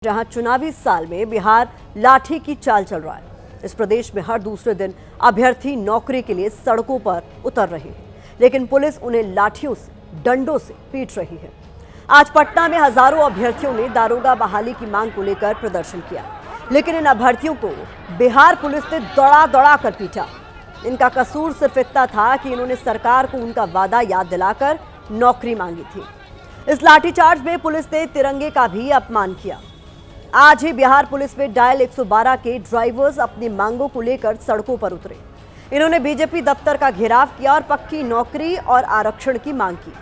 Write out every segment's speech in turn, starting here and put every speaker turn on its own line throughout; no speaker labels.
जहां चुनावी साल में बिहार लाठी की चाल चल रहा है। इस प्रदेश में हर दूसरे दिन अभ्यर्थी नौकरी के लिए सड़कों पर उतर रहे हैं, लेकिन पुलिस उन्हें लाठियों से, डंडों से पीट रही है। आज पटना में हजारों अभ्यर्थियों ने दारोगा बहाली की मांग को लेकर प्रदर्शन किया, लेकिन इन अभ्यर्थियों को बिहार पुलिस ने दौड़ा दौड़ा कर पीटा। इनका कसूर सिर्फ इतना था कि इन्होंने सरकार को उनका वादा याद दिलाकर नौकरी मांगी थी। इस लाठीचार्ज में पुलिस ने तिरंगे का भी अपमान किया। आज ही बिहार पुलिस में डायल 112 के ड्राइवर्स अपनी मांगों को लेकर सड़कों पर उतरे। इन्होंने बीजेपी दफ्तर का घेराव किया और पक्की नौकरी और आरक्षण की मांग की।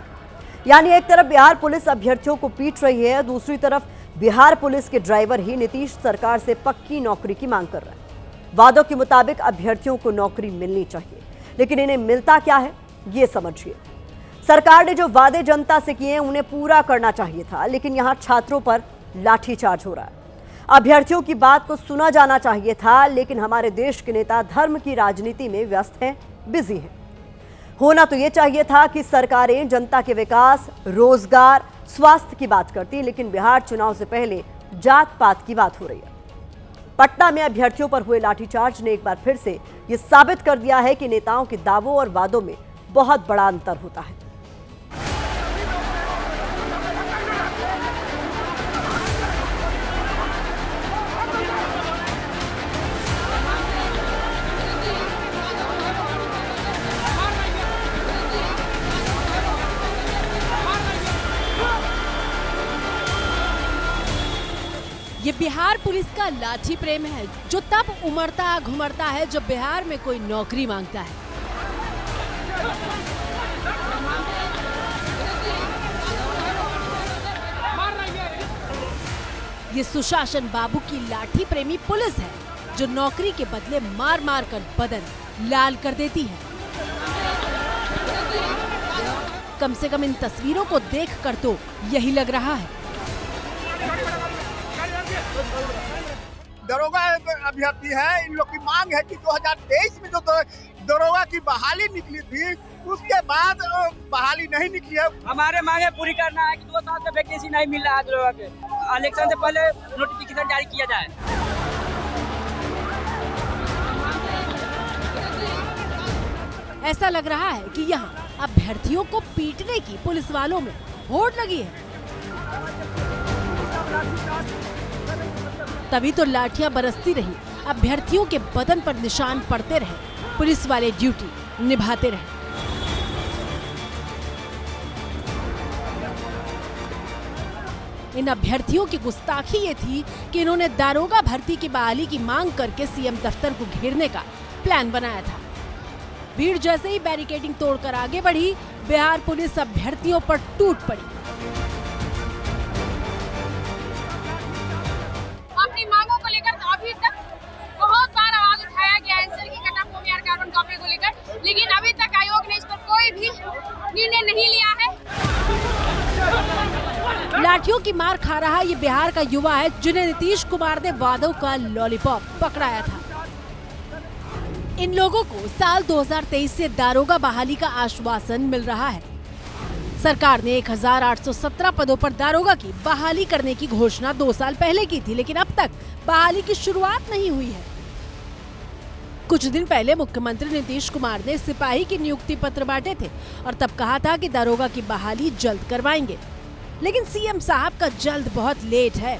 यानी एक तरफ बिहार पुलिस अभ्यर्थियों को पीट रही है, दूसरी तरफ बिहार पुलिस के ड्राइवर ही नीतीश सरकार से पक्की नौकरी की मांग कर रहे हैं। वादों के मुताबिक अभ्यर्थियों को नौकरी मिलनी चाहिए, लेकिन इन्हें मिलता क्या है ये समझिए। सरकार ने जो वादे जनता से किए उन्हें पूरा करना चाहिए था, लेकिन यहाँ छात्रों पर लाठीचार्ज हो रहा है। अभ्यर्थियों की बात को सुना जाना चाहिए था, लेकिन हमारे देश के नेता धर्म की राजनीति में व्यस्त हैं, बिजी हैं। होना तो ये चाहिए था कि सरकारें जनता के विकास, रोजगार, स्वास्थ्य की बात करती, लेकिन बिहार चुनाव से पहले जात पात की बात हो रही है। पटना में अभ्यर्थियों पर हुए लाठीचार्ज ने एक बार फिर से ये साबित कर दिया है कि नेताओं के दावों और वादों में बहुत बड़ा अंतर होता है।
ये बिहार पुलिस का लाठी प्रेम है, जो तब उमड़ता घुमड़ता है जब बिहार में कोई नौकरी मांगता है। ये सुशासन बाबू की लाठी प्रेमी पुलिस है, जो नौकरी के बदले मार मार कर बदन लाल कर देती है। कम से कम इन तस्वीरों को देखकर तो यही लग रहा है।
दरोगा अभ्यर्थी है, इन लोग की मांग है कि 2023 में जो दरोगा की बहाली निकली थी, उसके बाद बहाली नहीं निकली है।
हमारे मांगे पूरी करना है कि 2 साल से वैकेंसी नहीं मिल रहा है दरोगा के। इलेक्शन से पहले नोटिफिकेशन जारी किया जाए।
ऐसा लग रहा है कि यहाँ अभ्यर्थियों को पीटने की पुलिस वालों में होड़ लगी है। तभी तो लाठियां बरसती रही, अभ्यर्थियों के बदन पर निशान पड़ते रहे, पुलिस वाले ड्यूटी निभाते रहे। इन अभ्यर्थियों की गुस्ताखी ये थी कि इन्होंने दारोगा भर्ती की बहाली की मांग करके सीएम दफ्तर को घेरने का प्लान बनाया था। भीड़ जैसे ही बैरिकेडिंग तोड़कर आगे बढ़ी, बिहार पुलिस अभ्यर्थियों पर टूट पड़ी।
अपनी मांगों को लेकर अभी तक बहुत बार आवाज उठाया गया है एनसीआर की कट ऑफ और कार्बन कॉपी को लेकर, लेकिन अभी तक आयोग ने इस पर कोई भी निर्णय नहीं लिया है।
लाठियों की मार खा रहा ये बिहार का युवा है, जिन्हें नीतीश कुमार ने वादों का लॉलीपॉप पकड़ाया था। इन लोगों को साल 2023 से दारोगा बहाली का आश्वासन मिल रहा है। सरकार ने 1817 पदों पर दारोगा की बहाली करने की घोषणा 2 साल पहले की थी, लेकिन अब तक बहाली की शुरुआत नहीं हुई है। कुछ दिन पहले मुख्यमंत्री नीतीश कुमार ने सिपाही की नियुक्ति पत्र बांटे थे और तब कहा था कि दारोगा की बहाली जल्द करवाएंगे, लेकिन सीएम साहब का जल्द बहुत लेट है।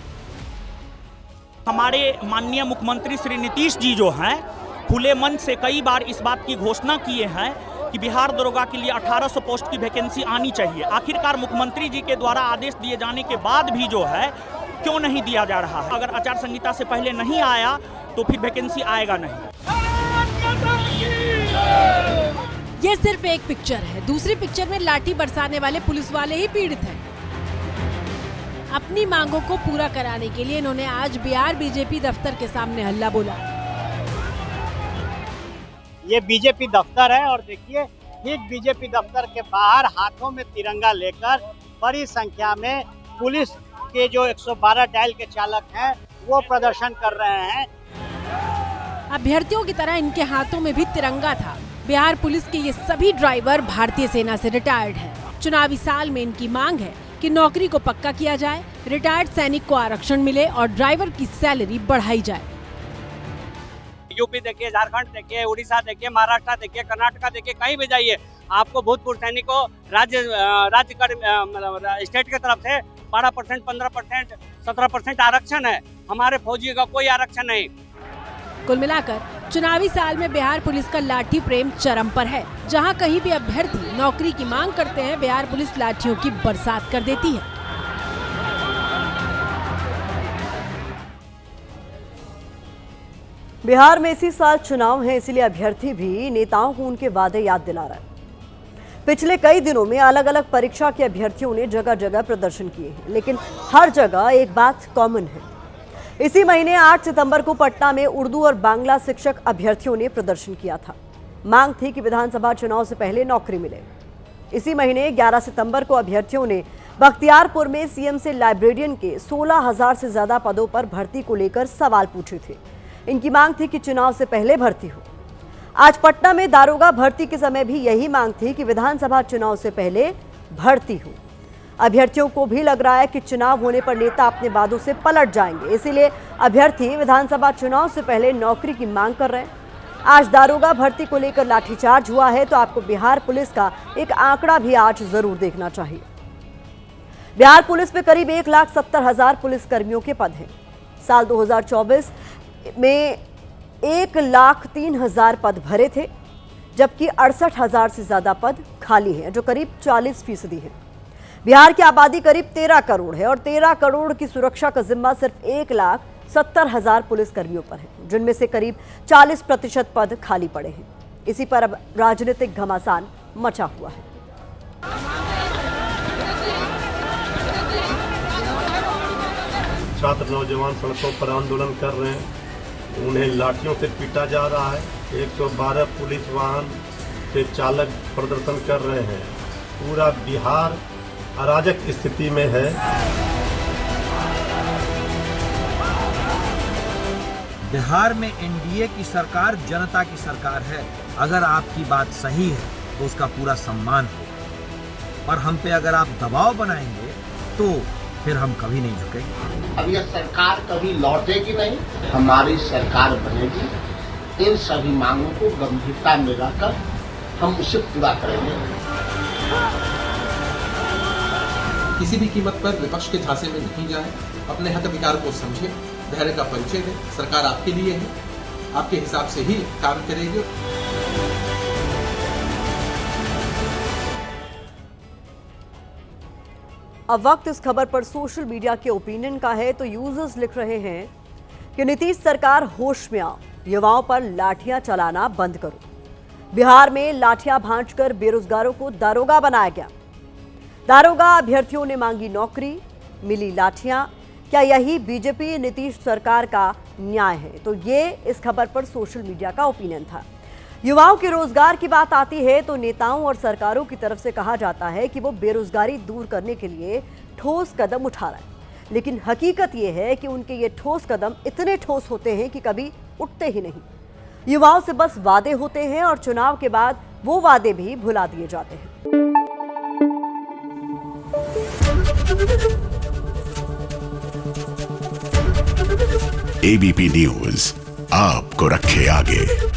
हमारे माननीय मुख्यमंत्री श्री नीतीश जी जो हैं, खुले मन से कई बार इस बात की घोषणा किए हैं कि बिहार दरोगा के लिए 1800 पोस्ट की वैकेंसी आनी चाहिए। आखिरकार मुख्यमंत्री जी के द्वारा आदेश दिए जाने के बाद भी जो है क्यों नहीं दिया जा रहा है? अगर आचार संहिता से पहले नहीं आया तो फिर वैकेंसी आएगा नहीं।
ये सिर्फ एक पिक्चर है, दूसरी पिक्चर में लाठी बरसाने वाले पुलिस वाले ही पीड़ित हैं। अपनी मांगों को पूरा कराने के लिए इन्होंने आज बिहार बीजेपी दफ्तर के सामने हल्ला बोला।
ये बीजेपी दफ्तर है और देखिए ठीक बीजेपी दफ्तर के बाहर हाथों में तिरंगा लेकर बड़ी संख्या में पुलिस के जो 112 डायल के चालक हैं वो प्रदर्शन कर रहे हैं।
अभ्यर्थियों की तरह इनके हाथों में भी तिरंगा था। बिहार पुलिस के ये सभी ड्राइवर भारतीय सेना से रिटायर्ड हैं। चुनावी साल में इनकी मांग है कि नौकरी को पक्का किया जाए, रिटायर्ड सैनिक को आरक्षण मिले और ड्राइवर की सैलरी बढ़ाई जाए।
यूपी देखिए, झारखंड देखिए, उड़ीसा देखिए, महाराष्ट्र देखिए, कर्नाटका देखिए, कहीं भी जाइए आपको भूतपूर्व सैनिकों राज्य स्टेट की तरफ से 12%, 15%, 17% आरक्षण है। हमारे फौजी का कोई आरक्षण नहीं।
कुल मिलाकर चुनावी साल में बिहार पुलिस का लाठी प्रेम चरम पर है। जहां कहीं भी अभ्यर्थी नौकरी की मांग करते हैं, बिहार पुलिस लाठियों की बरसात कर देती है।
बिहार में इसी साल चुनाव है, इसलिए अभ्यर्थी भी नेताओं को उनके वादे याद दिला रहा है। पिछले कई दिनों में अलग अलग परीक्षा के अभ्यर्थियों ने जगह जगह प्रदर्शन किए हैं, लेकिन हर जगह एक बात कॉमन है। इसी महीने 8 सितंबर को पटना में उर्दू और बांग्ला शिक्षक अभ्यर्थियों ने प्रदर्शन किया था। मांग थी कि विधानसभा चुनाव से पहले नौकरी मिले। इसी महीने 11 सितंबर को अभ्यर्थियों ने बख्तियारपुर में सीएम से लाइब्रेरियन के 16,000 से ज्यादा पदों पर भर्ती को लेकर सवाल पूछे थे। इनकी मांग थी कि चुनाव से पहले भर्ती हो। आज पटना में दारोगा भर्ती के समय भी यही मांग थी कि विधानसभा चुनाव से पहले भर्ती हो। अभ्यर्थियों को भी लग रहा है कि चुनाव होने पर नेता अपने वादों से पलट जाएंगे, इसीलिए अभ्यर्थी विधानसभा चुनाव से पहले नौकरी की मांग कर रहे हैं। आज दारोगा भर्ती को लेकर लाठीचार्ज हुआ है, तो आपको बिहार पुलिस का एक आंकड़ा भी आज जरूर देखना चाहिए। बिहार पुलिस में करीब 1,70,000 पुलिसकर्मियों के पद हैं। साल 2024 में 1,03,000 पद भरे थे, जबकि 68,000 से ज्यादा पद खाली हैं, जो करीब 40% है। बिहार की आबादी करीब 13 करोड़ है और 13 करोड़ की सुरक्षा का जिम्मा सिर्फ 1,70,000 पुलिसकर्मियों पर है, जिनमें से करीब 40% पद खाली पड़े हैं। इसी पर अब राजनीतिक घमासान मचा हुआ है।
छात्र नौजवान सड़कों पर आंदोलन कर रहे हैं, उन्हें लाठियों से पीटा जा रहा है। 112 पुलिस वाहन के चालक प्रदर्शन कर रहे हैं। पूरा बिहार अराजक स्थिति में है।
बिहार में एनडीए की सरकार जनता की सरकार है। अगर आपकी बात सही है तो उसका पूरा सम्मान हो, और हम पे अगर आप दबाव बनाएंगे तो फिर हम कभी नहीं झुकेंगे।
अब यह सरकार कभी लौटेगी नहीं, हमारी सरकार बनेगी। इन सभी मांगों को गंभीरता में रखकर हम उसे पूरा करेंगे।
किसी भी कीमत पर विपक्ष के झांसे में नहीं जाए, अपने हक अधिकार को समझे, धैर्य का परिचय दें। सरकार आपके लिए है, आपके हिसाब से ही काम करेगी।
अब वक्त इस खबर पर सोशल मीडिया के ओपिनियन का है, तो यूजर्स लिख रहे हैं कि नीतीश सरकार होश में आओ, युवाओं पर लाठियां चलाना बंद करो। बिहार में लाठियां भांजकर बेरोजगारों को दारोगा बनाया गया। दारोगा अभ्यर्थियों ने मांगी नौकरी, मिली लाठियां। क्या यही बीजेपी नीतीश सरकार का न्याय है? तो ये इस खबर पर सोशल मीडिया का ओपिनियन था। युवाओं के रोजगार की बात आती है तो नेताओं और सरकारों की तरफ से कहा जाता है कि वो बेरोजगारी दूर करने के लिए ठोस कदम उठा रहा है, लेकिन हकीकत ये है कि उनके ये ठोस कदम इतने ठोस होते हैं कि कभी उठते ही नहीं। युवाओं से बस वादे होते हैं और चुनाव के बाद वो वादे भी भुला दिए जाते हैं।
एबीपी न्यूज आपको रखे आगे।